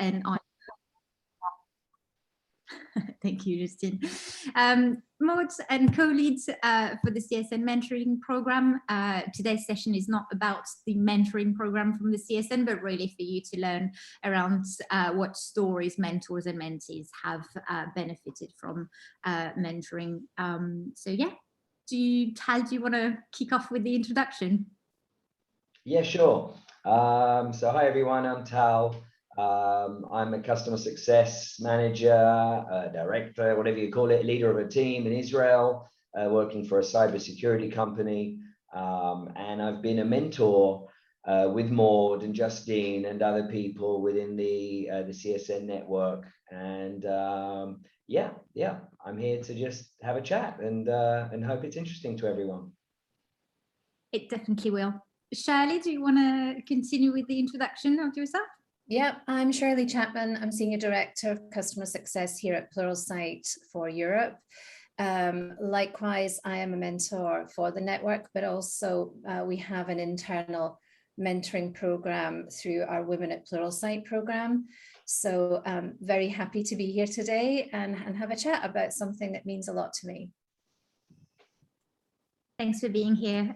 and I thank you, Justin. Mods and co-leads for the CSN mentoring program. Today's session is not about the mentoring program from the CSN, but really for you to learn around what stories mentors and mentees have benefited from mentoring. So yeah, Tal, do you want to kick off with the introduction? Yeah, sure. So hi everyone, I'm Tal. I'm a customer success manager, director, whatever you call it, leader of a team in Israel, working for a cybersecurity company. And I've been a mentor with Maud and Justine and other people within the CSN network. And yeah, I'm here to just have a chat and hope it's interesting to everyone. It definitely will. Shirley, do you want to continue with the introduction of yourself? Yeah, I'm Shirley Chapman. I'm Senior Director of Customer Success here at Pluralsight for Europe. Likewise, I am a mentor for the network, but also we have an internal mentoring program through our Women at Pluralsight program. So I'm very happy to be here today and have a chat about something that means a lot to me. Thanks for being here.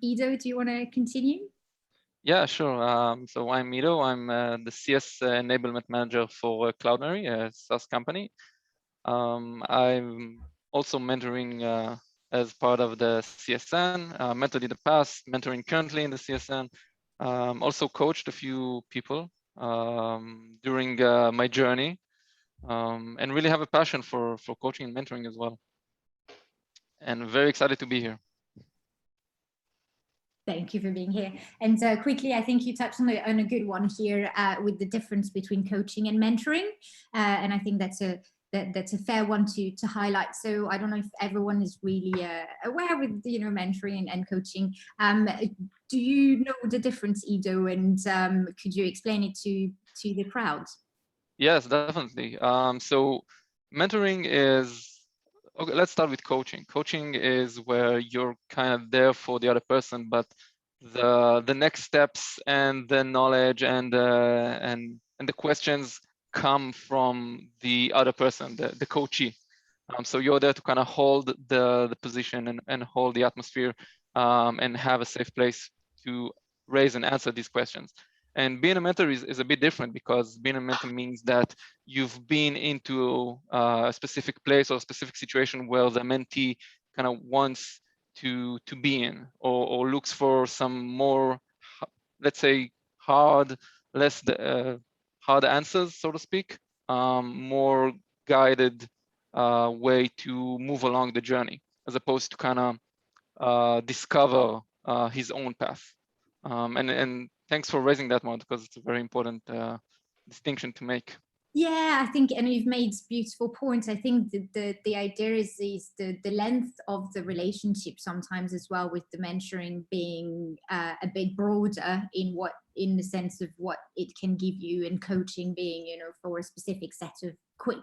Ido, do you want to continue? Yeah, sure. So I'm Ido. I'm the CS Enablement Manager for Cloudberry, a SaaS company. I'm also mentoring as part of the CSN, mentored in the past, mentoring currently in the CSN. Also coached a few people during my journey, and really have a passion for coaching and mentoring as well. And very excited to be here. Thank you for being here. And quickly, I think you touched on a good one here with the difference between coaching and mentoring. And I think that's a fair one to highlight. So I don't know if everyone is really aware with mentoring and coaching. Do you know the difference, Ido? And could you explain it to the crowd? Yes, definitely. So mentoring is, okay, let's start with coaching. Coaching is where you're kind of there for the other person, but the next steps and the knowledge and the questions come from the other person, the coachee. So you're there to kind of hold the position and hold the atmosphere and have a safe place to raise and answer these questions. And being a mentor is a bit different, because being a mentor means that you've been into a specific place or a specific situation where the mentee kind of wants to be in, or looks for some more, let's say, hard answers, so to speak, more guided way to move along the journey, as opposed to kind of discover his own path. And thanks for raising that, Maud, because it's a very important distinction to make. Yeah, I think, and you've made beautiful points. I think the idea is the length of the relationship sometimes as well, with the mentoring being a bit broader in the sense of what it can give you, and coaching being, for a specific set of quick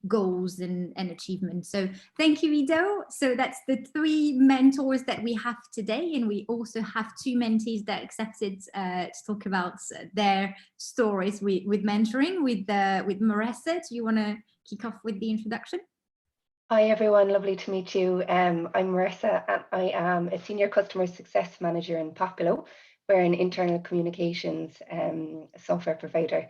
goals and achievements. So thank you, Ido. So that's the 3 mentors that we have today, and we also have 2 mentees that accepted to talk about their stories with mentoring. With Maressa, do you want to kick off with the introduction? Hi everyone, lovely to meet you. I'm Maressa, and I am a senior customer success manager in Batecko. We're an internal communications software provider.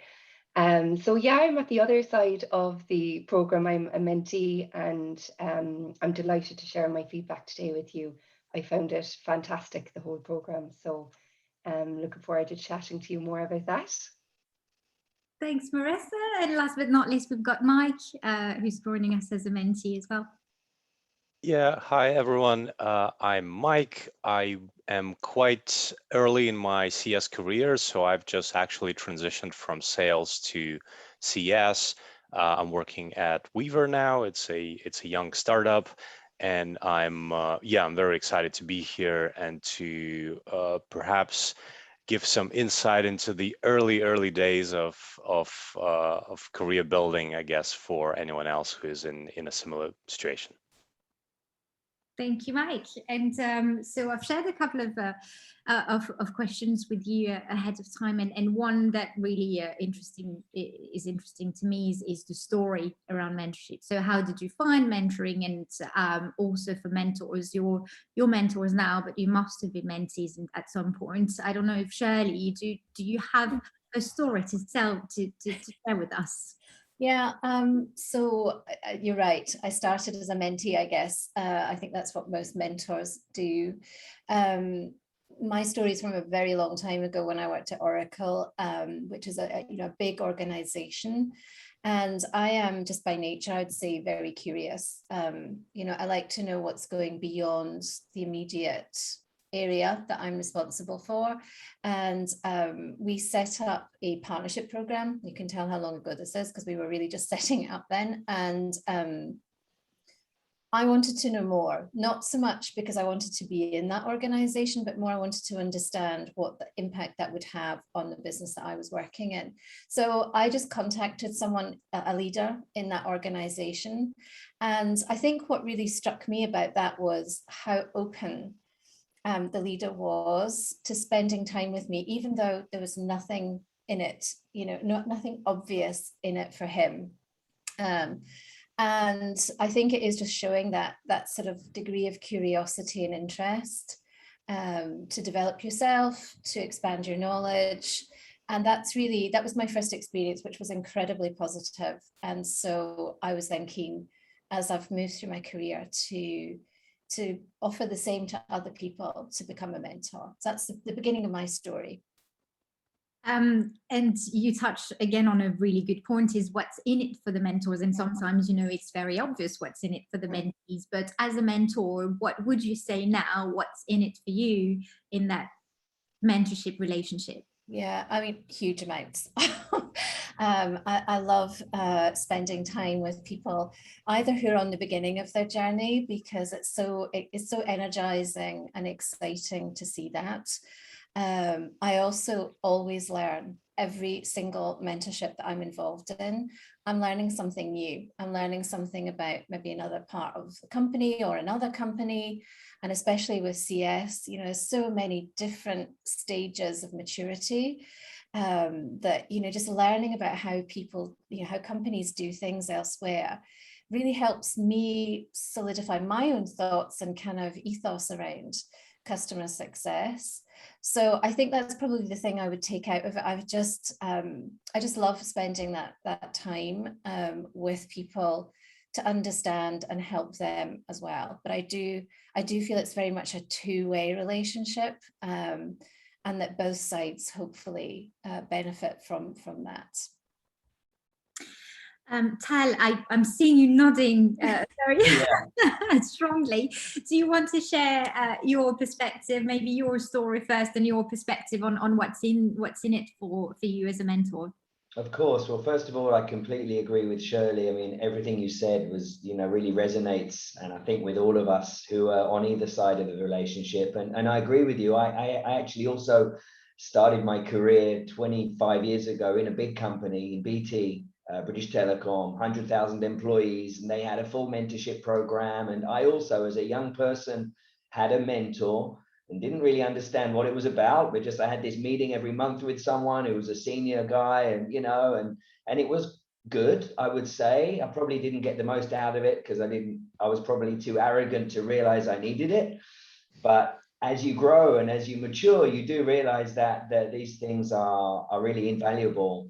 So yeah, I'm at the other side of the program. I'm a mentee, and I'm delighted to share my feedback today with you. I found it fantastic, the whole program. So looking forward to chatting to you more about that. Thanks, Maressa. And last but not least, we've got Mike, who's joining us as a mentee as well. Yeah, hi everyone. I'm Mike. I am quite early in my CS career, so I've just actually transitioned from sales to CS. I'm working at Weaver now. It's a young startup, and I'm very excited to be here and to perhaps give some insight into the early days of career building, I guess, for anyone else who is in a similar situation. Thank you, Mike. And so I've shared a couple of questions with you ahead of time, and one that really is interesting to me is the story around mentorship. So how did you find mentoring, and also for mentors, your mentors now, but you must have been mentees at some point. I don't know if Shirley, do you have a story to tell to share with us? Yeah, so you're right. I started as a mentee, I guess. I think that's what most mentors do. My story is from a very long time ago when I worked at Oracle, which is a big organization. And I am just by nature, I'd say, very curious. I like to know what's going beyond the immediate area that I'm responsible for. And we set up a partnership program. You can tell how long ago this is because we were really just setting it up then. And I wanted to know more, not so much because I wanted to be in that organization, but more I wanted to understand what the impact that would have on the business that I was working in. So I just contacted someone, a leader in that organization. And I think what really struck me about that was how open the leader was to spending time with me, even though there was nothing in it, nothing obvious in it for him. And I think it is just showing that sort of degree of curiosity and interest to develop yourself, to expand your knowledge. And that was my first experience, which was incredibly positive. And so I was then keen, as I've moved through my career, to offer the same to other people, to become a mentor. So that's the beginning of my story. And you touched again on a really good point, is what's in it for the mentors. And sometimes, it's very obvious what's in it for the mentees, but as a mentor, what would you say now, what's in it for you in that mentorship relationship? Yeah, I mean, huge amounts. I love spending time with people, either who are on the beginning of their journey, because it's so energizing and exciting to see that. I also always learn. Every single mentorship that I'm involved in, I'm learning something new. I'm learning something about maybe another part of the company or another company. And especially with CS, so many different stages of maturity that, just learning about how people, how companies do things elsewhere really helps me solidify my own thoughts and kind of ethos around customer success. So I think that's probably the thing I would take out of it. I just love spending that time with people to understand and help them as well. But I do feel it's very much a two-way relationship, and that both sides hopefully benefit from that. Tal, I'm seeing you nodding very strongly. Do you want to share your perspective, maybe your story first, and your perspective on what's in it for you as a mentor? Of course. Well, first of all, I completely agree with Shirley. I mean, everything you said was, really resonates, and I think with all of us who are on either side of the relationship. And I agree with you. I actually also started my career 25 years ago in a big company, in BT. British Telecom, 100,000 employees, and they had a full mentorship program. And I also, as a young person, had a mentor and didn't really understand what it was about, but I had this meeting every month with someone who was a senior guy, and it was good, I would say. I probably didn't get the most out of it because I was probably too arrogant to realize I needed it. But as you grow and as you mature, you do realize that these things are really invaluable.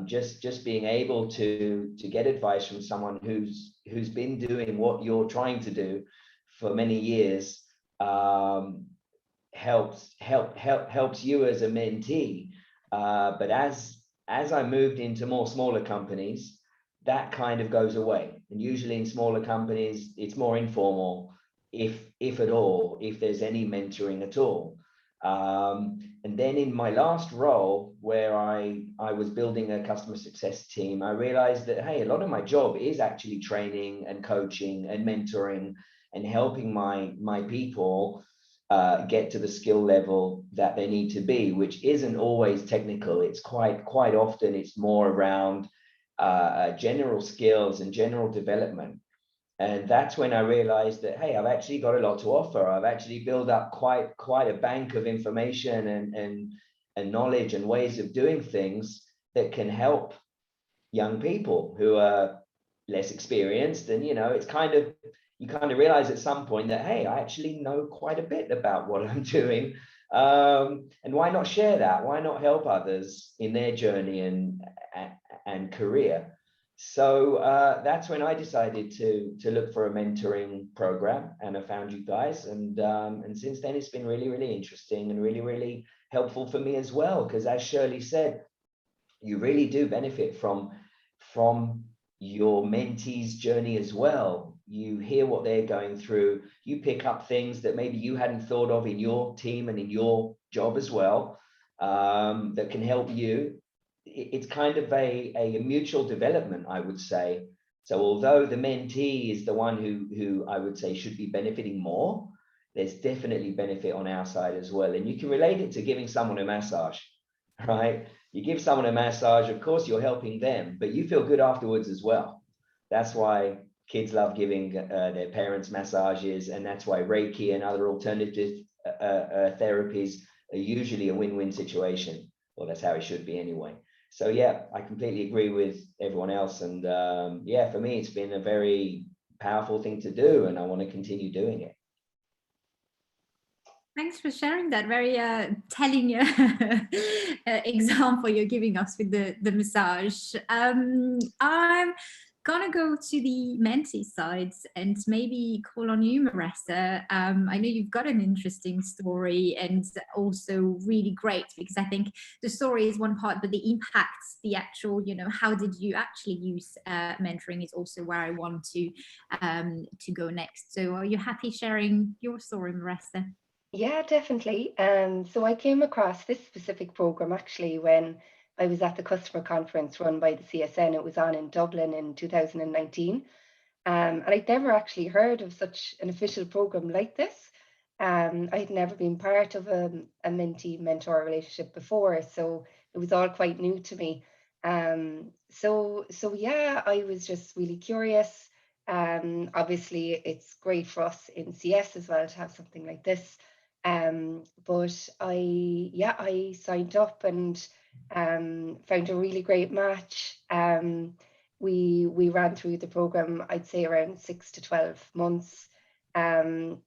Just being able to get advice from someone who's been doing what you're trying to do for many years helps you as a mentee. But as I moved into more smaller companies, that kind of goes away. And usually in smaller companies, it's more informal, if at all, if there's any mentoring at all. And then in my last role, where I was building a customer success team, I realized that, hey, a lot of my job is actually training and coaching and mentoring and helping my people get to the skill level that they need to be, which isn't always technical. It's quite often it's more around general skills and general development. And that's when I realized that, hey, I've actually got a lot to offer. I've actually built up quite a bank of information and knowledge and ways of doing things that can help young people who are less experienced. And, you know, it's you kind of realize at some point that, hey, I actually know quite a bit about what I'm doing. And why not share that? Why not help others in their journey and career? So that's when I decided to look for a mentoring program, and I found you guys. And since then, it's been really, really interesting and really, really helpful for me as well. Because as Shirley said, you really do benefit from your mentees' journey as well. You hear what they're going through. You pick up things that maybe you hadn't thought of in your team and in your job as well, that can help you. It's kind of a mutual development, I would say. So although the mentee is the one who I would say should be benefiting more, there's definitely benefit on our side as well. And you can relate it to giving someone a massage, right? You give someone a massage, of course you're helping them, but you feel good afterwards as well. That's why kids love giving their parents massages, and that's why Reiki and other alternative therapies are usually a win-win situation. Well, that's how it should be anyway. So yeah, I completely agree with everyone else. And yeah, for me, it's been a very powerful thing to do, and I want to continue doing it. Thanks for sharing that very telling example you're giving us with the massage. I'm gonna go to the mentee side and maybe call on you, Maressa. I know you've got an interesting story, and also really great, because I think the story is one part, but the impact, the actual, you know, how did you actually use mentoring is also where I want to go next. So are you happy sharing your story, Maressa? Yeah, definitely. So I came across this specific program actually when I was at the customer conference run by the CSN. It was on in Dublin in 2019. And I'd never actually heard of such an official program like this. I'd never been part of a mentee-mentor relationship before, so it was all quite new to me. So yeah, I was just really curious. Obviously, it's great for us in CS as well to have something like this. But I signed up and found a really great match. We ran through the program, I'd say around 6 to 12 months. And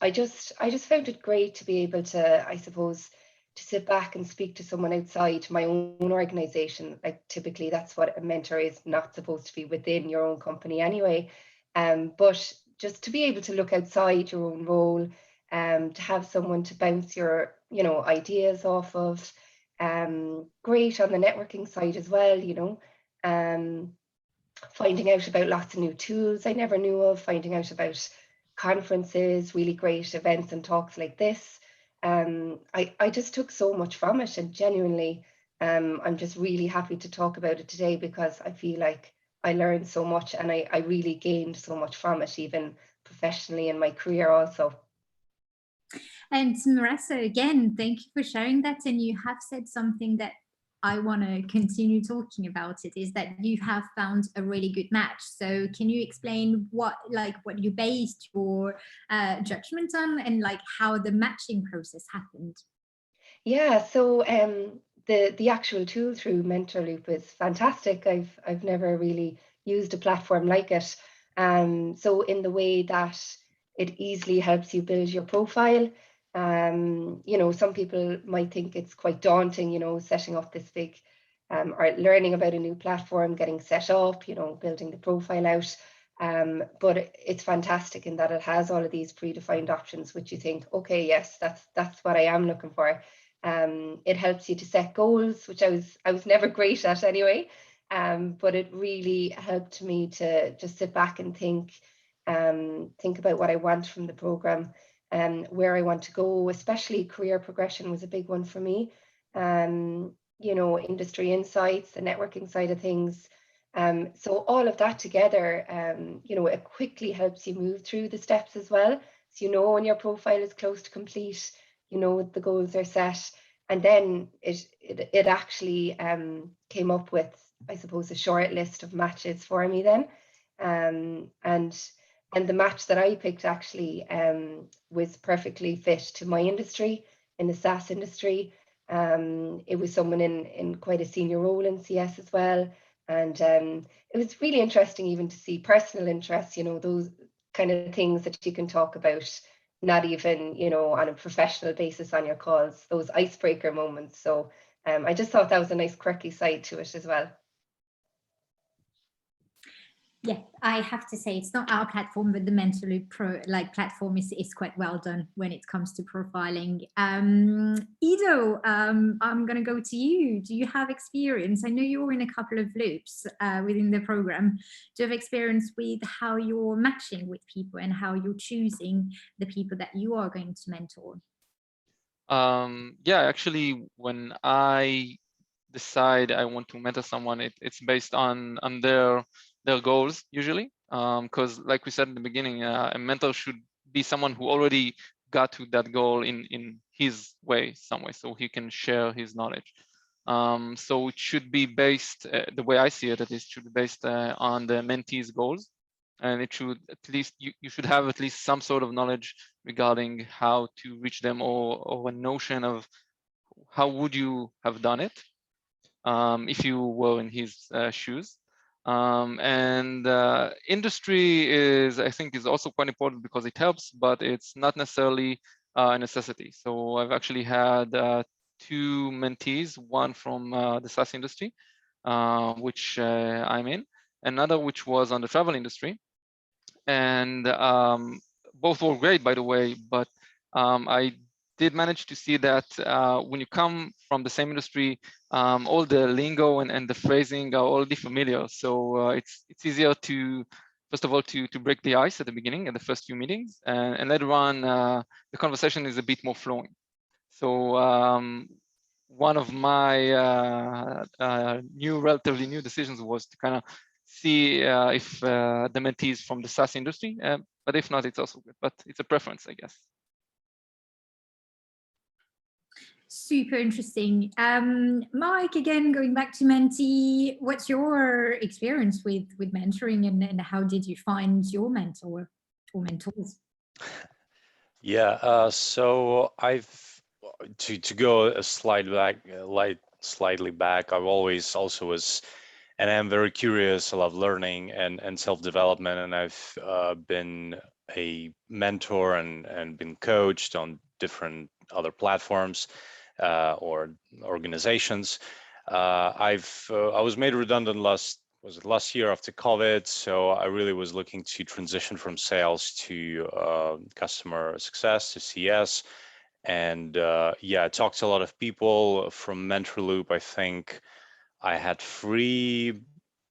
I just found it great to be able to, I suppose, to sit back and speak to someone outside my own organization. Like typically that's what a mentor is not supposed to be within your own company anyway. But just to be able to look outside your own role, to have someone to bounce your, you know, ideas off of. Great on the networking side as well, you know, finding out about lots of new tools I never knew of, finding out about conferences, really great events and talks like this. I just took so much from it, and genuinely, I'm just really happy to talk about it today, because I feel like I learned so much, and I really gained so much from it, even professionally in my career also. And Maressa, again, thank you for sharing that. And you have said something that I want to continue talking about, it is that you have found a really good match. So can you explain what you based your judgment on, and like how the matching process happened? Yeah, so the actual tool through Mentorloop is fantastic. I've never really used a platform like it. So in the way that it easily helps you build your profile. You know, some people might think it's quite daunting, you know, setting up this big, or learning about a new platform, getting set up, you know, building the profile out. But it's fantastic in that it has all of these predefined options, which you think, okay, yes, that's what I am looking for. It helps you to set goals, which I was never great at anyway. But it really helped me to just sit back and think about what I want from the program, and where I want to go. Especially career progression was a big one for me. You know, industry insights, the networking side of things. So all of that together, you know, it quickly helps you move through the steps as well. So you know when your profile is close to complete, you know the goals are set, and then it actually came up with, I suppose, a short list of matches for me then. And the match that I picked actually was perfectly fit to my industry, in the SaaS industry. It was someone in quite a senior role in CS as well. And it was really interesting even to see personal interests, you know, those kind of things that you can talk about, not even, you know, on a professional basis on your calls, those icebreaker moments. So I just thought that was a nice quirky side to it as well. Yeah, I have to say it's not our platform, but the Mentorship platform is quite well done when it comes to profiling. Ido, I'm going to go to you. Do you have experience? I know you're in a couple of loops within the program. Do you have experience with how you're matching with people and how you're choosing the people that you are going to mentor? Yeah, actually, when I decide I want to mentor someone, it's based on their goals usually, because like we said in the beginning, a mentor should be someone who already got to that goal in his way, some way, so he can share his knowledge. So it should be based, the way I see it, it should be based on the mentee's goals, and it should at least, you should have at least some sort of knowledge regarding how to reach them, or a notion of how would you have done it if you were in his shoes. And industry is, I think, is also quite important because it helps, but it's not necessarily a necessity. So I've actually had 2 mentees, one from the SaaS industry, which I'm in, another which was on the travel industry. And both were great, by the way, but I did manage to see that when you come from the same industry, all the lingo and the phrasing are already familiar. So it's easier to, first of all, to break the ice at the beginning, at the first few meetings, and later on, the conversation is a bit more flowing. So one of my relatively new decisions was to kind of see if the mentee is from the SaaS industry, but if not, it's also good, but it's a preference, I guess. Super interesting. Mike, again, going back to Mentee, what's your experience with mentoring, and how did you find your mentor or mentors? Yeah, so to go a slightly back, I've always also was, and I'm very curious. I love learning and self-development, and I've been a mentor and been coached on different other platforms or organizations. I was made redundant last year after COVID, so I really was looking to transition from sales to customer success, to CS. And yeah, I talked to a lot of people from Mentorloop. I think I had 3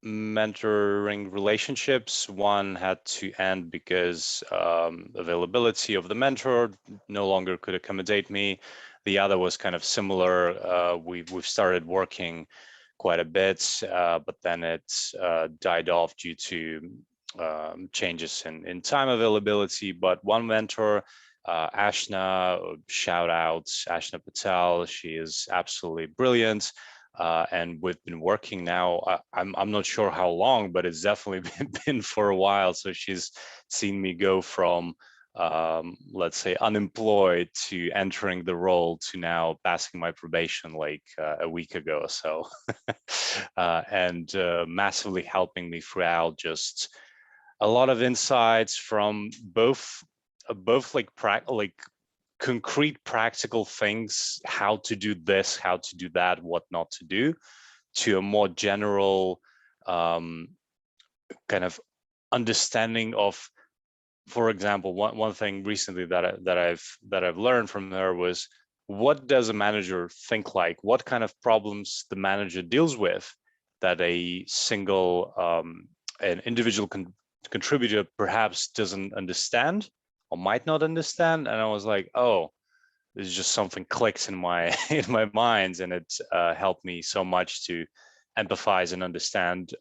mentoring relationships. One had to end because availability of the mentor no longer could accommodate me. The other was kind of similar. We've started working quite a bit, but then it died off due to changes in time availability. But one mentor, Ashna, shout out Ashna Patel. She is absolutely brilliant. And we've been working now, I'm not sure how long, but it's definitely been for a while. So she's seen me go from, let's say, unemployed to entering the role to now passing my probation like a week ago. So, and massively helping me throughout, just a lot of insights from both like concrete practical things, how to do this, how to do that, what not to do, to a more general kind of understanding of, for example, one thing recently that I've learned from her was, what does a manager think like? What kind of problems the manager deals with that a single an individual contributor perhaps doesn't understand or might not understand. And I was like, oh, this is just something clicks in my in my mind, and it helped me so much to empathize and understand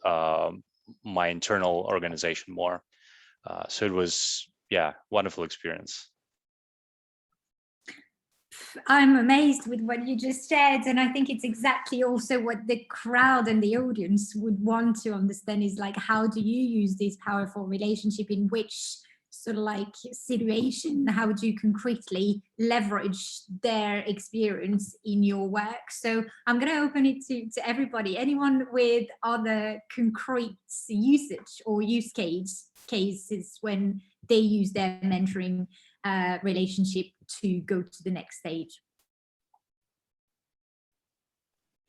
my internal organization more. So it was, yeah, wonderful experience. I'm amazed with what you just shared, and I think it's exactly also what the crowd and the audience would want to understand is like, how do you use this powerful relationship in which sort of like situation? How do you concretely leverage their experience in your work? So I'm going to open it to everybody. Anyone with other concrete usage or use cases when they use their mentoring relationship to go to the next stage?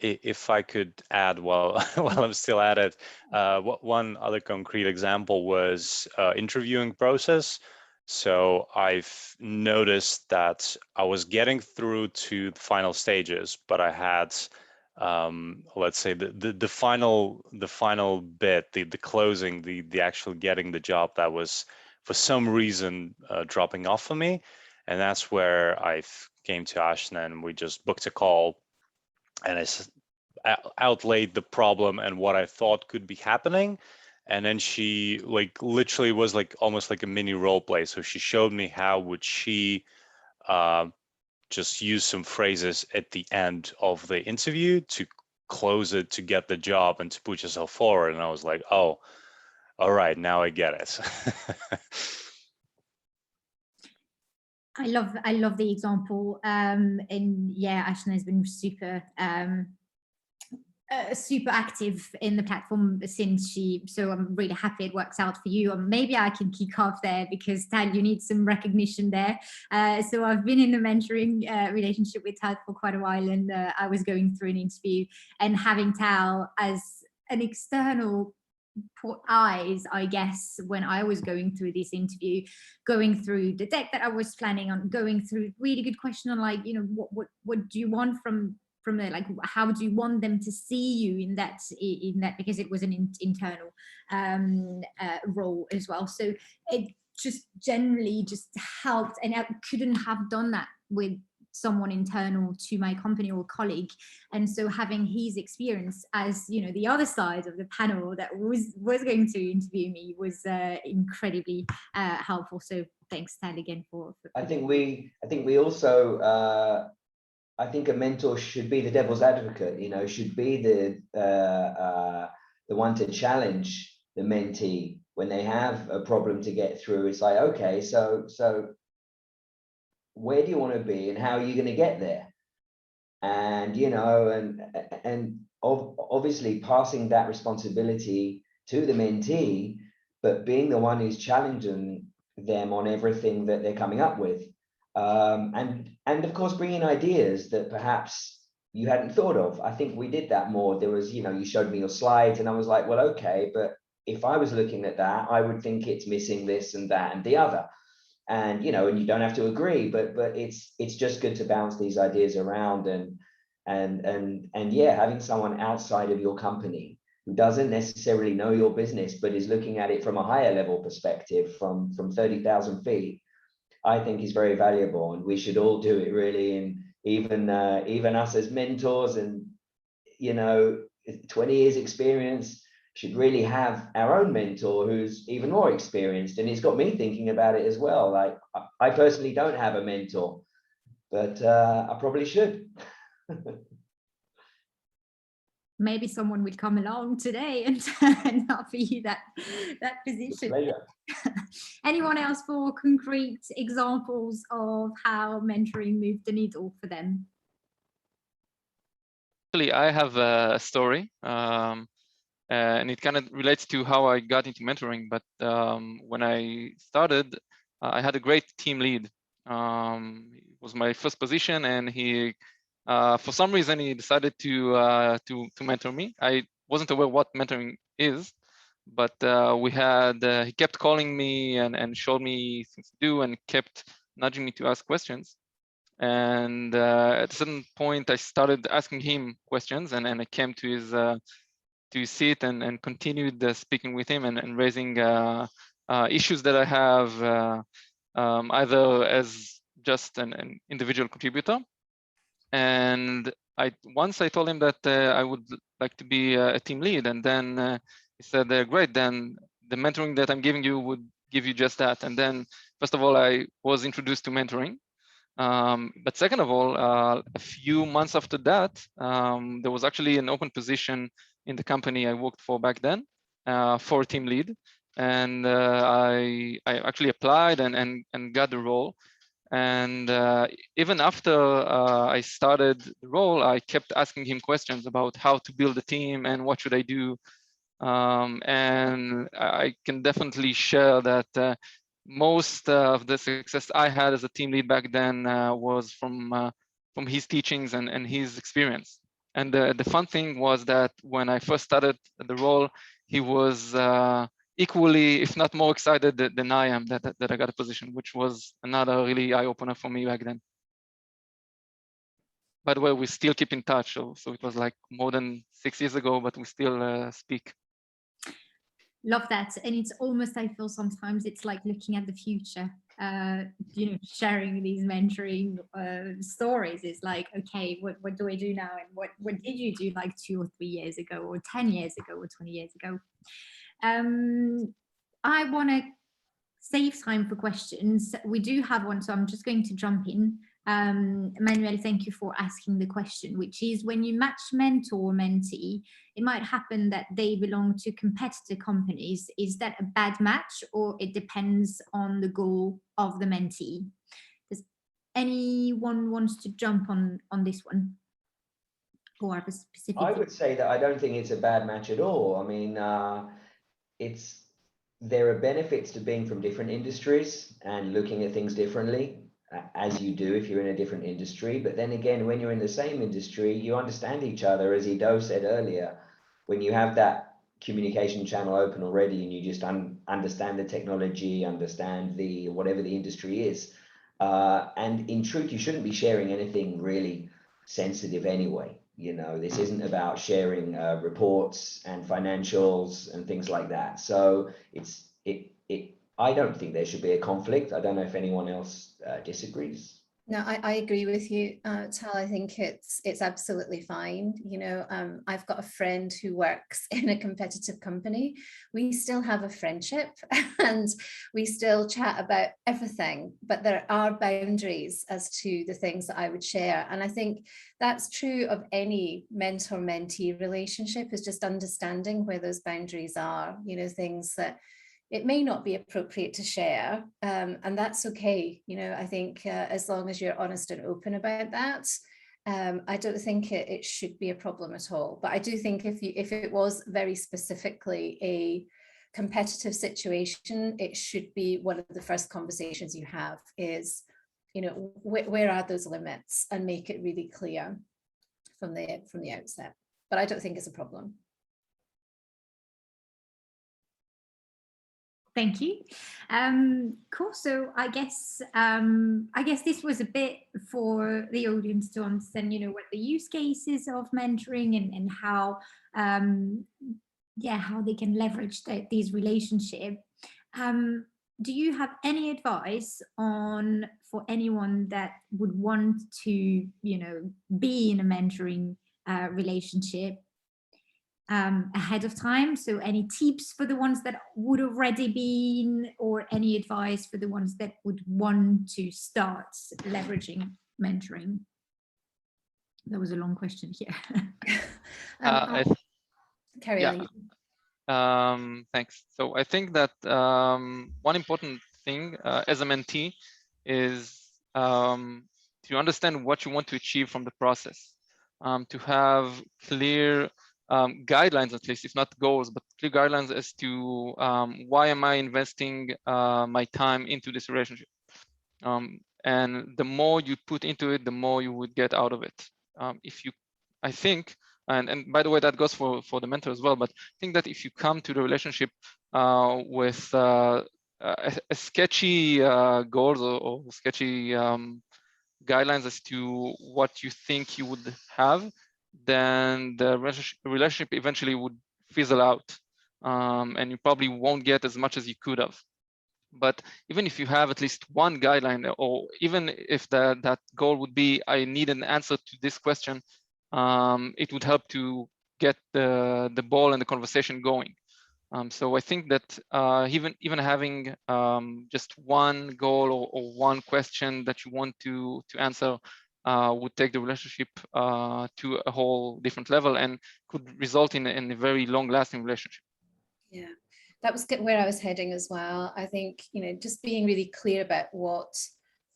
If I could add while I'm still at it, one other concrete example was interviewing process. So I've noticed that I was getting through to the final stages, but I had, let's say, the final bit, the closing, the actual getting the job, that was for some reason dropping off for me, and that's where I came to Ashna and we just booked a call. And I outlaid the problem and what I thought could be happening. And then she like literally was like almost like a mini role play. So she showed me how would she just use some phrases at the end of the interview to close it, to get the job and to put yourself forward. And I was like, oh, all right, now I get it. I love the example, and yeah, Ashna has been super super active in the platform since so I'm really happy it works out for you. And maybe I can kick off there because Tal, you need some recognition there. So I've been in a mentoring relationship with Tal for quite a while, and I was going through an interview, and having Tal as an external eyes, I guess, when I was going through this interview, going through the deck that I was planning on, going through really good question on like, you know, what do you want from there, like how do you want them to see you in that because it was an internal role as well. So it just generally just helped, and I couldn't have done that with someone internal to my company or colleague. And so having his experience as, you know, the other side of the panel that was going to interview me was incredibly helpful. So thanks, Tal, again for I think we also I think a mentor should be the devil's advocate, you know, should be the one to challenge the mentee when they have a problem to get through. It's like, okay, so where do you want to be and how are you going to get there? And, you know, and obviously passing that responsibility to the mentee, but being the one who's challenging them on everything that they're coming up with. And of course, bringing ideas that perhaps you hadn't thought of. I think we did that more. There was, you know, you showed me your slides and I was like, well, okay, but if I was looking at that, I would think it's missing this and that and the other. And, you know, and you don't have to agree, but it's just good to bounce these ideas around and yeah, having someone outside of your company who doesn't necessarily know your business, but is looking at it from a higher level perspective from 30,000 feet, I think is very valuable, and we should all do it really. And even us as mentors, and, you know, 20 years experience, should really have our own mentor who's even more experienced. And it's got me thinking about it as well. Like, I personally don't have a mentor, but I probably should. Maybe someone will come along today and offer you that position. Anyone else for concrete examples of how mentoring moved the needle for them? Actually, I have a story. And it kind of relates to how I got into mentoring. But when I started, I had a great team lead. It was my first position, and he, for some reason, he decided to mentor me. I wasn't aware what mentoring is, but he kept calling me and showed me things to do, and kept nudging me to ask questions. And at a certain point, I started asking him questions, and I came to his seat and continued speaking with him and raising issues that I have, either as just an individual contributor. And once I told him that I would like to be a team lead, and then he said, great, then the mentoring that I'm giving you would give you just that. And then, first of all, I was introduced to mentoring. But second of all, a few months after that, there was actually an open position in the company I worked for back then for team lead. And I actually applied and got the role. And even after I started the role, I kept asking him questions about how to build a team and what should I do. And I can definitely share that most of the success I had as a team lead back then was from his teachings and his experience. And the fun thing was that when I first started the role, he was equally, if not more excited than I am that I got a position, which was another really eye-opener for me back then. By the way, we still keep in touch. So it was like more than 6 years ago, but we still speak. Love that. And it's almost, I feel sometimes it's like looking at the future, sharing these mentoring stories. Is like, okay, what do I do now? And what did you do like 2 or 3 years ago, or 10 years ago, or 20 years ago? I want to save time for questions. We do have one, so I'm just going to jump in. Emmanuel, thank you for asking the question, which is, when you match mentor or mentee, it might happen that they belong to competitor companies. Is that a bad match, or it depends on the goal of the mentee? Does anyone wants to jump on this one? Or have a specific? I would say that I don't think it's a bad match at all. I mean, there are benefits to being from different industries and looking at things differently, as you do if you're in a different industry. But then again, when you're in the same industry, you understand each other. As Ido said earlier, when you have that communication channel open already and you just understand the technology, understand the whatever the industry is, and in truth, you shouldn't be sharing anything really sensitive anyway. This isn't about sharing reports and financials and things like that. So I don't think there should be a conflict. I don't know if anyone else disagrees. No, I agree with you, Tal. I think it's absolutely fine. I've got a friend who works in a competitive company. We still have a friendship and we still chat about everything, but there are boundaries as to the things that I would share. And I think that's true of any mentor-mentee relationship, is just understanding where those boundaries are, things that it may not be appropriate to share, and that's okay. I think as long as you're honest and open about that, I don't think it should be a problem at all. But I do think if it was very specifically a competitive situation, it should be one of the first conversations you have is, where are those limits, and make it really clear from the outset. But I don't think it's a problem. Thank you. Cool. So I guess this was a bit for the audience to understand, what the use cases of mentoring and how, how they can leverage these relationships. Do you have any advice for anyone that would want to, be in a mentoring relationship ahead of time? So any tips for the ones that would already be, or any advice for the ones that would want to start leveraging mentoring? That was a long question here. Carry on. Thanks. So I think that one important thing as a mentee is to understand what you want to achieve from the process, to have clear guidelines, at least, if not goals, but clear guidelines as to why am I investing my time into this relationship. And the more you put into it, the more you would get out of it. I think, and by the way, that goes for the mentor as well, but I think that if you come to the relationship with a sketchy goals or sketchy guidelines as to what you think you would have, then the relationship eventually would fizzle out, and you probably won't get as much as you could have. But even if you have at least one guideline, or even if that goal would be, I need an answer to this question, it would help to get the ball and the conversation going. So I think that even having just one goal or one question that you want to answer would take the relationship to a whole different level and could result in a very long-lasting relationship. Yeah, that was where I was heading as well. I think, just being really clear about what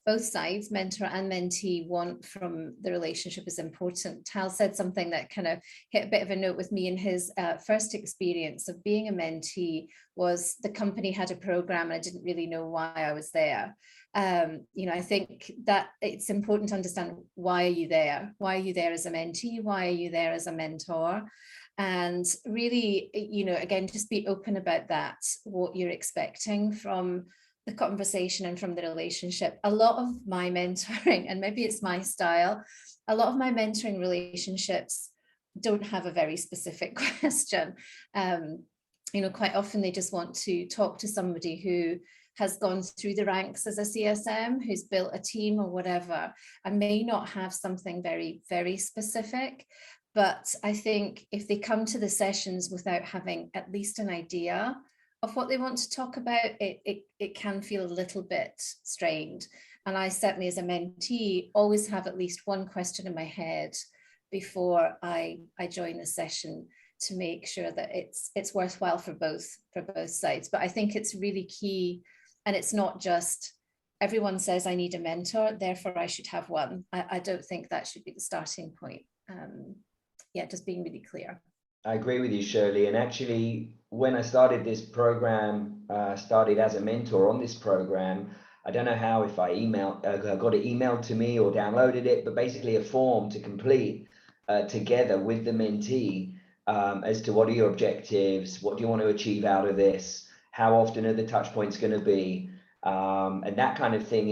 both sides, mentor and mentee, want from the relationship is important. Tal said something that kind of hit a bit of a note with me. In his first experience of being a mentee was the company had a program and I didn't really know why I was there. I think that it's important to understand, why are you there? Why are you there as a mentee? Why are you there as a mentor? And really, again, just be open about that, what you're expecting from the conversation and from the relationship. A lot of my mentoring, and maybe it's my style, a lot of my mentoring relationships don't have a very specific question. Quite often they just want to talk to somebody who has gone through the ranks as a CSM, who's built a team or whatever, and may not have something very, very specific. But I think if they come to the sessions without having at least an idea of what they want to talk about, it can feel a little bit strained. And I certainly, as a mentee, always have at least one question in my head before I join the session, to make sure that it's worthwhile for both sides. But I think it's really key, and it's not just everyone says I need a mentor, therefore I should have one. I don't think that should be the starting point. Just being really clear. I agree with you, Shirley. And actually, when I started this program, started as a mentor on this program, I don't know how, if I got it emailed to me or downloaded it, but basically a form to complete together with the mentee as to what are your objectives, what do you want to achieve out of this, how often are the touch points going to be, and that kind of thing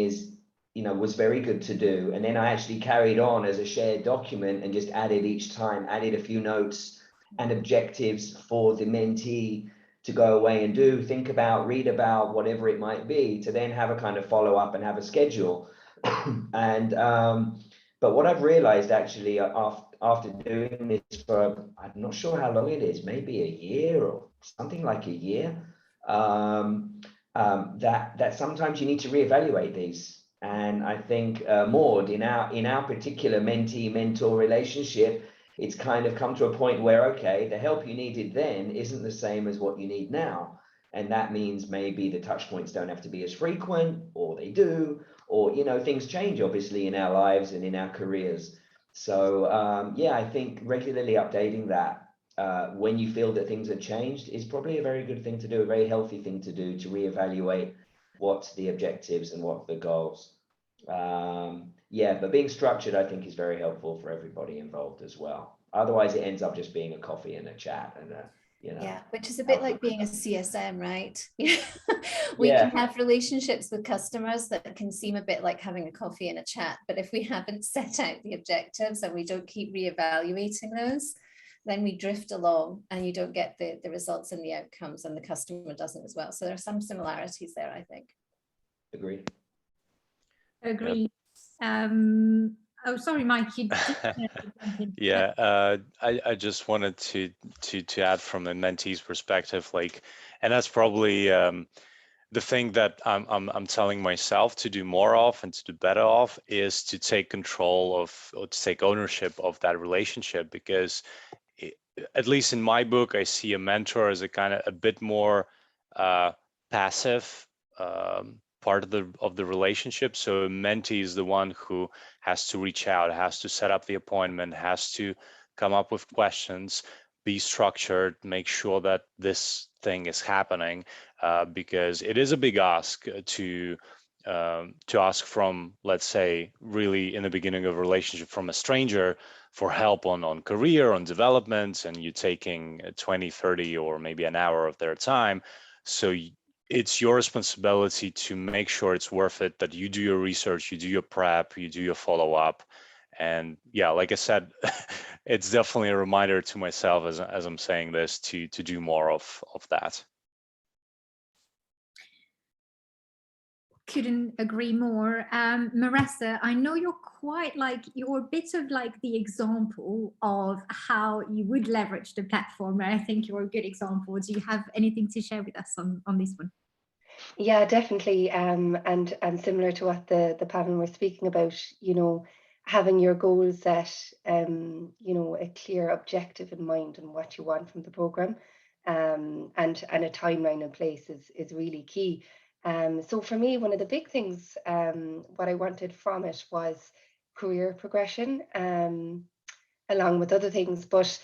was very good to do. And then I actually carried on as a shared document and just added a few notes and objectives for the mentee to go away and do, think about, read about, whatever it might be, to then have a kind of follow up and have a schedule. And but what I've realized actually after doing this for, I'm not sure how long it is, maybe a year or something like a year, that sometimes you need to reevaluate these. And I think Maud, in our particular mentee-mentor relationship, it's kind of come to a point where, okay, the help you needed then isn't the same as what you need now. And that means maybe the touch points don't have to be as frequent, or they do, or, things change obviously in our lives and in our careers. So I think regularly updating that when you feel that things have changed is probably a very good thing to do, a very healthy thing to do, to reevaluate what's the objectives and what the goals. But being structured, I think, is very helpful for everybody involved as well. Otherwise, it ends up just being a coffee and a chat and which is a bit like being a CSM, right? We can have relationships with customers that can seem a bit like having a coffee and a chat, but if we haven't set out the objectives and we don't keep reevaluating those, then we drift along and you don't get the results and the outcomes, and the customer doesn't as well. So there are some similarities there, I think. Agree. Oh, sorry, Mike. I just wanted to add from a mentee's perspective, and that's probably the thing that I'm telling myself to do more of and to do better of, is to take control of, or to take ownership of that relationship, because at least in my book, I see a mentor as a kind of a bit more passive part of the relationship. So a mentee is the one who has to reach out, has to set up the appointment, has to come up with questions, be structured, make sure that this thing is happening, because it is a big ask to ask from, let's say, really in the beginning of a relationship, from a stranger for help on career, on development, and you're taking 20, 30, or maybe an hour of their time. So it's your responsibility to make sure it's worth it, that you do your research, you do your prep, you do your follow-up. And like I said, it's definitely a reminder to myself as I'm saying this, to do more of that. couldn't agree more. Maressa, I know you're you're a bit of like the example of how you would leverage the platform. And I think you're a good example. Do you have anything to share with us on this one? Yeah, definitely. And similar to what the panel were speaking about, you know, having your goals set, you know, a clear objective in mind and what you want from the program, and a timeline in place is really key. So for me, one of the big things, what I wanted from it was career progression, along with other things. But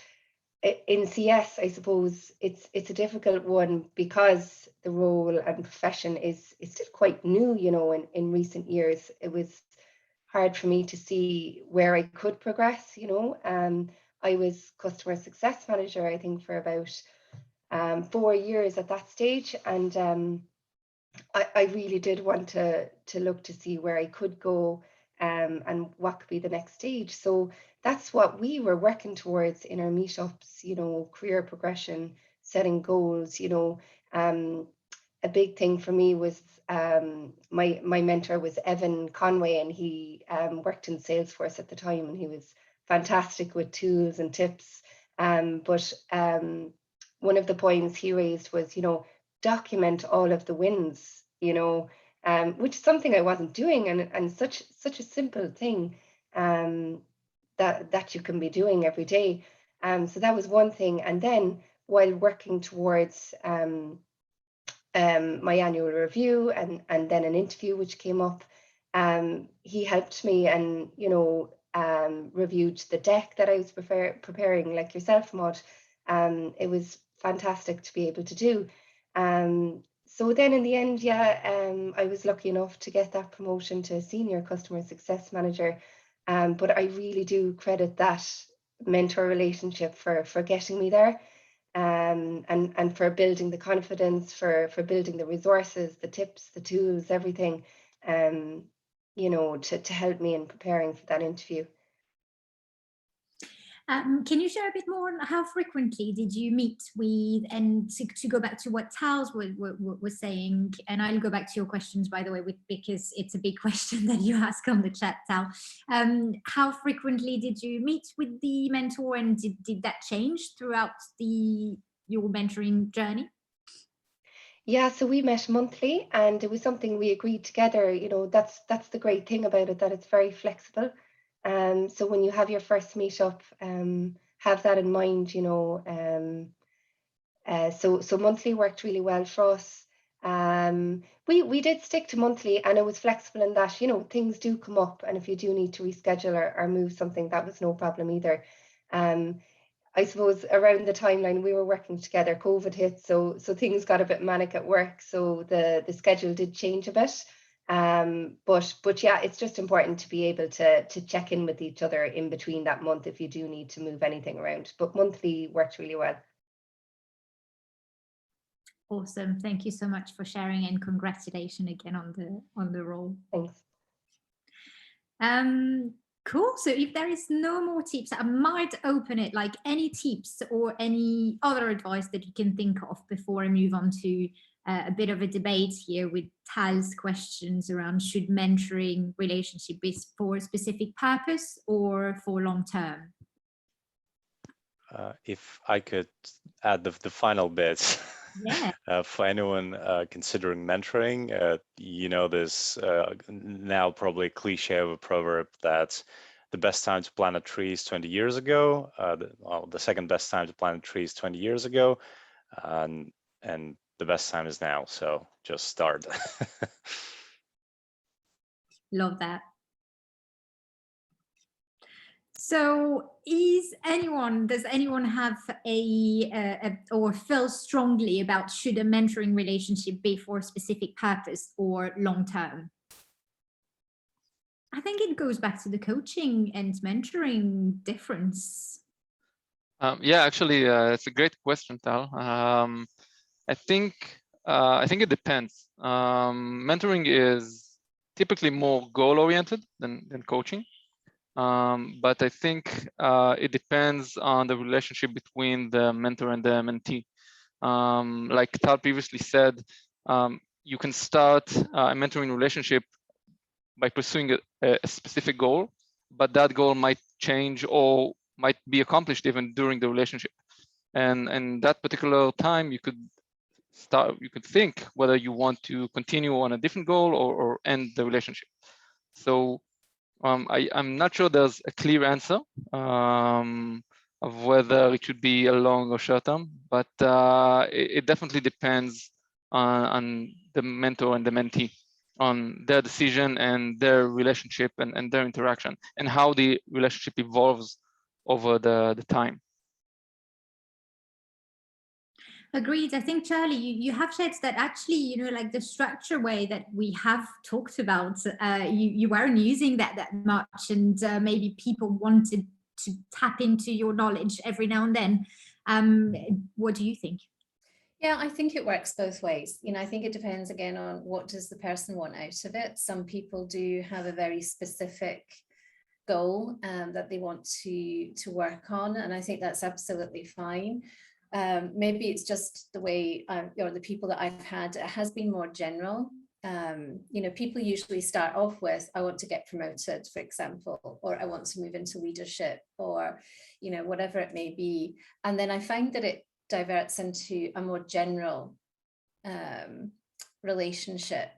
in CS, I suppose it's a difficult one because the role and profession is still quite new. You know, in recent years, it was hard for me to see where I could progress. You know, I was customer success manager, I think, for about 4 years at that stage, and I really did want to look to see where I could go, and what could be the next stage. So that's what we were working towards in our meetups, you know, career progression, setting goals. You know, a big thing for me was, my mentor was Evan Conway, and he worked in Salesforce at the time, and he was fantastic with tools and tips. But one of the points he raised was, you know, document all of the wins, you know, which is something I wasn't doing, and such a simple thing, that you can be doing every day. So that was one thing. And then while working towards my annual review and then an interview which came up, he helped me and, you know, reviewed the deck that I was preparing, like yourself, Maud. It was fantastic to be able to do. So then in the end, yeah, I was lucky enough to get that promotion to senior customer success manager. But I really do credit that mentor relationship for getting me there, and for building the confidence, for building the resources, the tips, the tools, everything, you know, to help me in preparing for that interview. Can you share a bit more on how frequently did you meet with, and to go back to what Tal was saying, and I'll go back to your questions, by the way, because it's a big question that you ask on the chat, Tal. How frequently did you meet with the mentor, and did that change throughout your mentoring journey? Yeah, so we met monthly, and it was something we agreed together. You know, that's the great thing about it, that it's very flexible. So when you have your first meetup, have that in mind, you know. So monthly worked really well for us. We did stick to monthly, and it was flexible in that, you know, things do come up, and if you do need to reschedule or move something, that was no problem either. I suppose around the timeline we were working together, COVID hit, so things got a bit manic at work, so the schedule did change a bit. But yeah, it's just important to be able to check in with each other in between that month if you do need to move anything around. But monthly worked really well. Awesome. Thank you so much for sharing, and congratulations again on the role. Thanks. Cool. So if there is no more tips, I might open it, like any tips or any other advice that you can think of before I move on to a bit of a debate here with Tal's questions around, should mentoring relationship be for a specific purpose or for long term? If I could add the final bit. Yeah. For anyone considering mentoring, you know, this now probably cliche of a proverb that the best time to plant a tree is 20 years ago. The second best time to plant a tree is 20 years ago, and the best time is now. So just start. Love that. So does anyone have or feel strongly about, should a mentoring relationship be for a specific purpose or long term? I think it goes back to the coaching and mentoring difference. Yeah, actually, it's a great question, Tal. I think it depends. Mentoring is typically more goal-oriented than coaching. But I think it depends on the relationship between the mentor and the mentee. Like Tal previously said, you can start a mentoring relationship by pursuing a specific goal, but that goal might change or might be accomplished even during the relationship. And that particular time, you could think whether you want to continue on a different goal or end the relationship. So I'm not sure there's a clear answer of whether it should be a long or short term, but it definitely depends on the mentor and the mentee, on their decision and their relationship and their interaction, and how the relationship evolves over the time. Agreed. I think, Charlie, you have shared that actually, you know, like the structure way that we have talked about, you weren't using that much, and maybe people wanted to tap into your knowledge every now and then. What do you think? Yeah, I think it works both ways. You know, I think it depends again on what does the person want out of it. Some people do have a very specific goal that they want to work on, and I think that's absolutely fine. Maybe it's just the way or the people that I've had, it has been more general. You know, people usually start off with, I want to get promoted, for example, or I want to move into leadership, or, you know, whatever it may be. And then I find that it diverts into a more general relationship,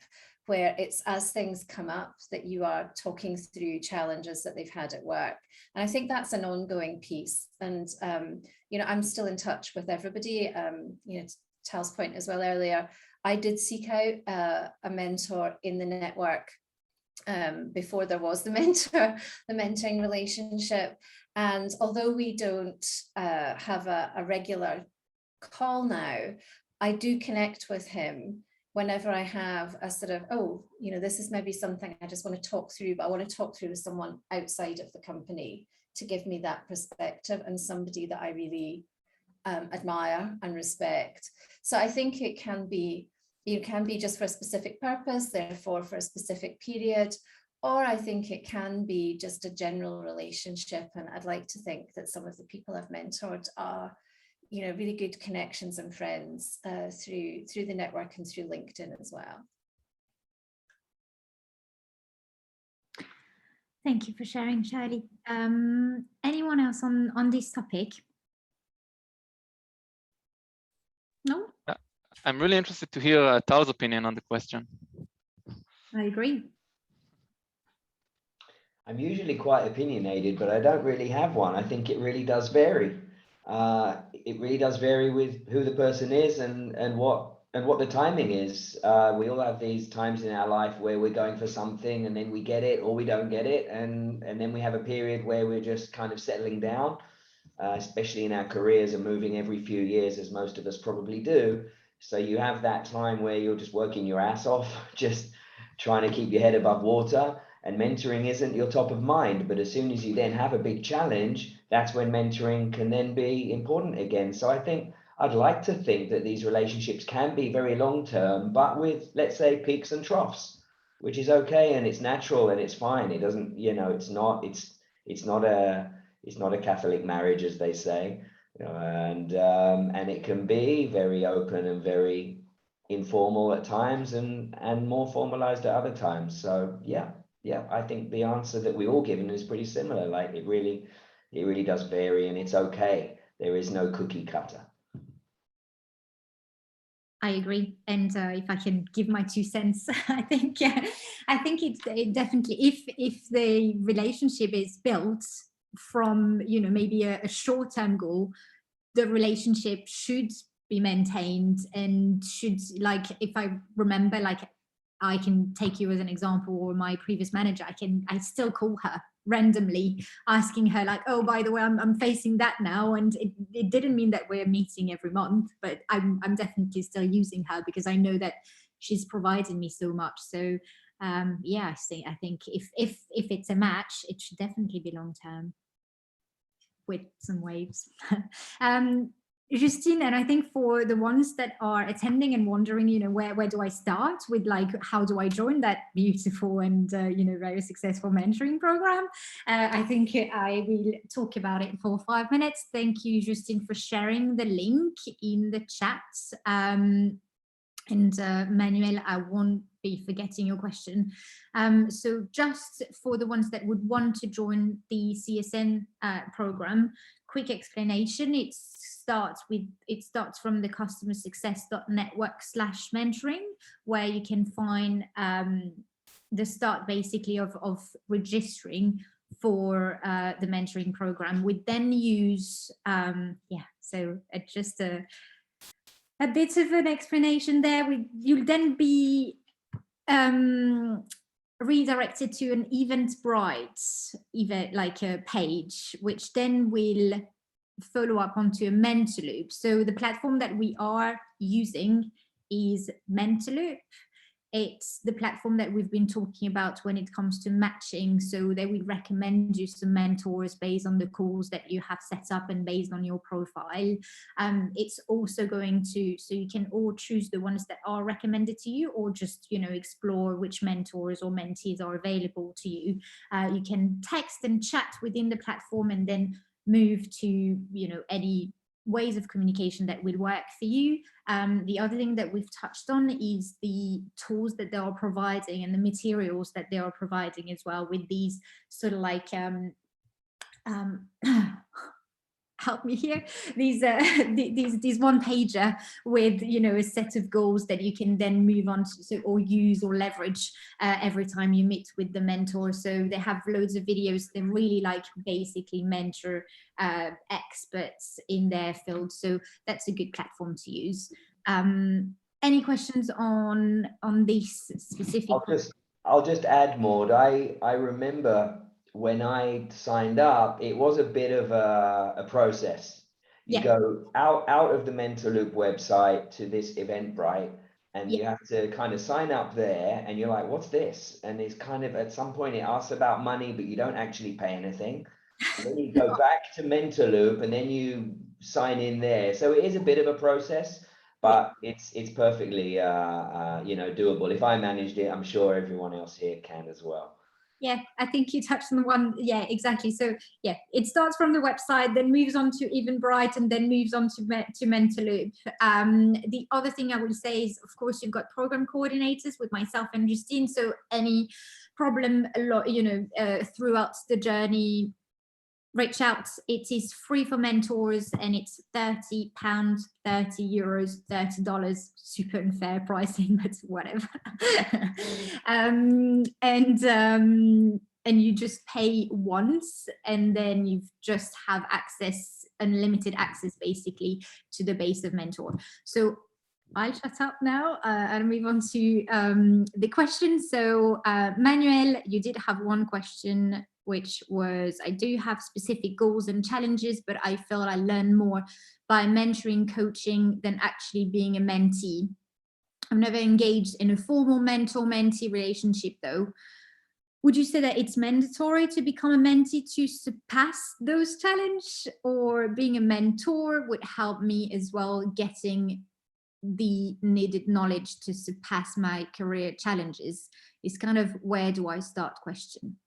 where it's as things come up that you are talking through challenges that they've had at work. And I think that's an ongoing piece. And, you know, I'm still in touch with everybody. You know, to Tal's point as well earlier, I did seek out a mentor in the network before there was the mentoring relationship. And although we don't have a regular call now, I do connect with him whenever I have a sort of, oh, you know, this is maybe something I just want to talk through, but I want to talk through with someone outside of the company to give me that perspective, and somebody that I really admire and respect. So I think it can be, you can be just for a specific purpose, therefore for a specific period, or I think it can be just a general relationship. And I'd like to think that some of the people I've mentored are, you know, really good connections and friends through the network and through LinkedIn as well. Thank you for sharing, Shirley. Anyone else on this topic? No? I'm really interested to hear Tal's opinion on the question. I agree. I'm usually quite opinionated, but I don't really have one. I think it really does vary. It really does vary with who the person is and what the timing is. We all have these times in our life where we're going for something and then we get it or we don't get it, and then we have a period where we're just kind of settling down, especially in our careers and moving every few years, as most of us probably do. So you have that time where you're just working your ass off, just trying to keep your head above water, and mentoring isn't your top of mind. But as soon as you then have a big challenge, that's when mentoring can then be important again. So I think I'd like to think that these relationships can be very long-term, but with, let's say, peaks and troughs, which is okay, and it's natural and it's fine. It doesn't, you know, it's not a Catholic marriage, as they say, you know, and it can be very open and very informal at times and more formalized at other times. So yeah, I think the answer that we all given is pretty similar. Like it really does vary, and it's okay. There is no cookie cutter. I agree, and if I can give my 2 cents, I think it definitely, if the relationship is built from, you know, maybe a short-term goal, the relationship should be maintained and should, like, if I remember, like, I can take you as an example, or my previous manager, I still call her randomly, asking her like, oh, by the way, I'm facing that now, and it didn't mean that we're meeting every month, but I'm definitely still using her because I know that she's provided me so much. So yeah, I think if it's a match, it should definitely be long term with some waves. Justine, and I think for the ones that are attending and wondering, you know, where do I start with, like, how do I join that beautiful and, you know, very successful mentoring program? I think I will talk about it for 5 minutes. Thank you, Justine, for sharing the link in the chat. And Manuel, I won't be forgetting your question. So just for the ones that would want to join the CSN program, quick explanation. It starts from the customersuccess.network/mentoring, where you can find the start basically of registering for the mentoring program. We then use just a bit of an explanation there. You'll then be redirected to an Eventbrite event, like a page, which then will follow up onto a Mentorloop. So the platform that we are using is Mentorloop. It's the platform that we've been talking about when it comes to matching. So they will recommend you some mentors based on the calls that you have set up and based on your profile. It's also going to, so you can all choose the ones that are recommended to you, or just, explore which mentors or mentees are available to you. You can text and chat within the platform and then move to, any ways of communication that will work for you. The other thing that we've touched on is the tools that they are providing and the materials that they are providing as well, with these sort of like help me here, these one pager with a set of goals that you can then move on to, or use or leverage every time you meet with the mentor. So they have loads of videos. They're really like basically mentor experts in their field, so that's a good platform to use. Any questions on this specific? I'll just add, Maud. I remember when I signed up, it was a bit of a process. You go out of the Mentorloop website to this Eventbrite, and you have to kind of sign up there, and you're like, what's this? And it's kind of, at some point it asks about money, but you don't actually pay anything. And then you go back to Mentorloop, and then you sign in there. So it is a bit of a process, but it's perfectly doable. If I managed it, I'm sure everyone else here can as well. Yeah, I think you touched on the one. Yeah, exactly. So yeah, it starts from the website, then moves on to Eventbrite, and then moves on to Mentorloop. The other thing I will say is, of course, you've got program coordinators with myself and Justine. So any problem, throughout the journey, reach out. It is free for mentors, and it's £30, €30, $30. Super unfair pricing, but whatever. And you just pay once, and then you just have access, unlimited access, basically, to the base of mentor. So I'll shut up now and move on to the questions. So Manuel, you did have one question, which was, I do have specific goals and challenges, but I feel I learn more by mentoring, coaching than actually being a mentee. I've never engaged in a formal mentor-mentee relationship though. Would you say that it's mandatory to become a mentee to surpass those challenges, or being a mentor would help me as well getting the needed knowledge to surpass my career challenges? Is kind of where do I start question.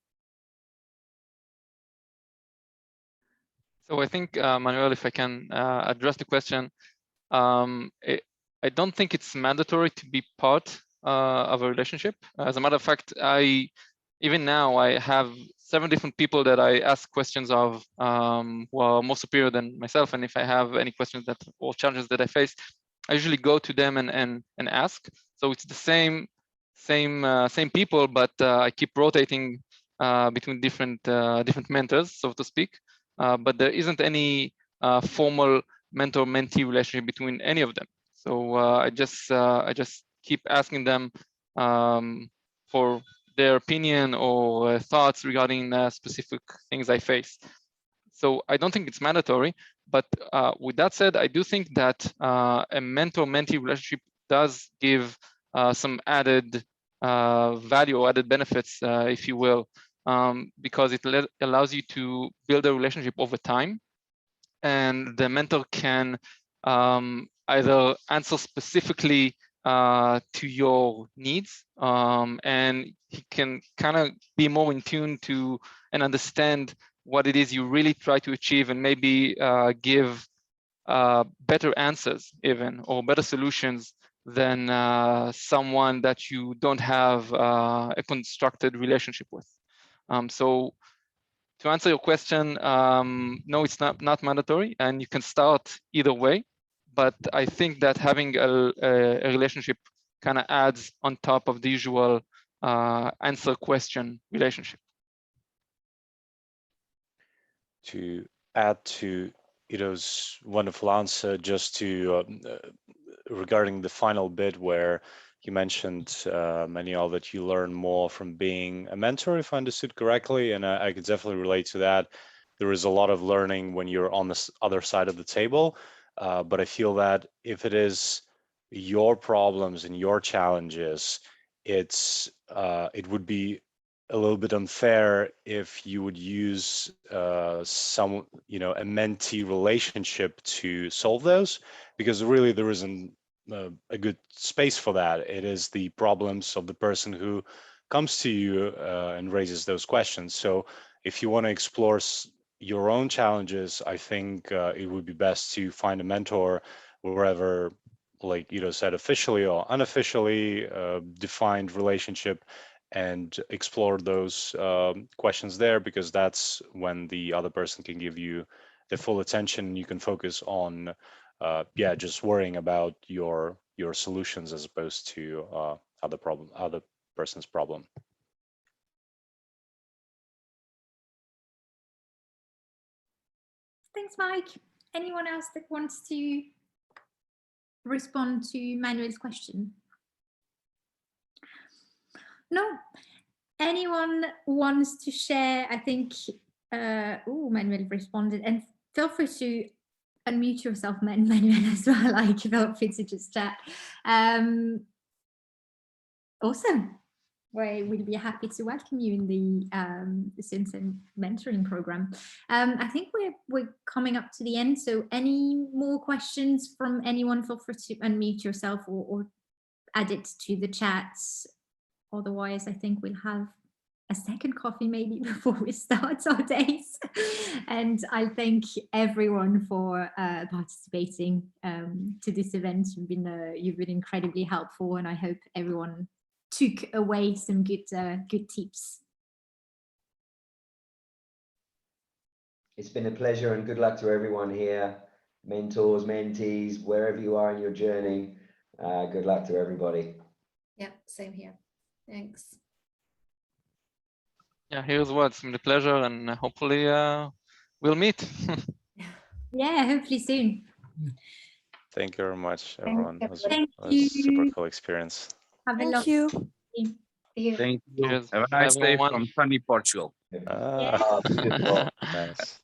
So I think, Manuel, if I can address the question, I don't think it's mandatory to be part of a relationship. As a matter of fact, even now I have 7 different people that I ask questions of, who are more superior than myself. And if I have any questions or challenges that I face, I usually go to them and ask. So it's the same people, but I keep rotating between different mentors, so to speak. But there isn't any formal mentor-mentee relationship between any of them. So I just keep asking them for their opinion or thoughts regarding specific things I face. So I don't think it's mandatory. But with that said, I do think that a mentor-mentee relationship does give some added value or added benefits, if you will, because it allows you to build a relationship over time, and the mentor can either answer specifically to your needs, and he can kind of be more in tune to and understand what it is you really try to achieve, and maybe give better answers even, or better solutions than someone that you don't have a constructed relationship with. So to answer your question, no, it's not mandatory, and you can start either way. But I think that having a relationship kind of adds on top of the usual answer question relationship. To add to Ido's wonderful answer, just to regarding the final bit where you mentioned, Manuel, that you learn more from being a mentor, if I understood correctly, and I could definitely relate to that. There is a lot of learning when you're on the other side of the table, but I feel that if it is your problems and your challenges, it would be a little bit unfair if you would use a mentee relationship to solve those, because really there isn't a good space for that. It is the problems of the person who comes to you and raises those questions. So if you want to explore your own challenges, I think it would be best to find a mentor wherever, like Ido said, officially or unofficially defined relationship, and explore those questions there, because that's when the other person can give you the full attention. You can focus on just worrying about your solutions as opposed to other person's problem. Thanks, Mike. Anyone else that wants to respond to Manuel's question? No. Anyone wants to share? I think, Manuel responded, and feel free to unmute yourself, Manuel, as well. Like, feel free to just chat. Awesome. We'd be happy to welcome you in the CSN Mentoring program. I think we're coming up to the end. So any more questions from anyone, feel free to unmute yourself or add it to the chats. Otherwise, I think we'll have a second coffee maybe before we start our days. And I thank everyone for participating to this event. You've been incredibly helpful, and I hope everyone took away some good tips. It's been a pleasure, and good luck to everyone here, mentors, mentees, wherever you are in your journey. Good luck to everybody. Yeah, same here. Thanks. Yeah, here's what. It's been a pleasure, and hopefully we'll meet. Yeah, hopefully soon. Thank you very much, everyone. It was a super cool experience. Have a lovely day. Thank you. Cheers. Have a nice day Everyone. from sunny Portugal. Beautiful. Nice.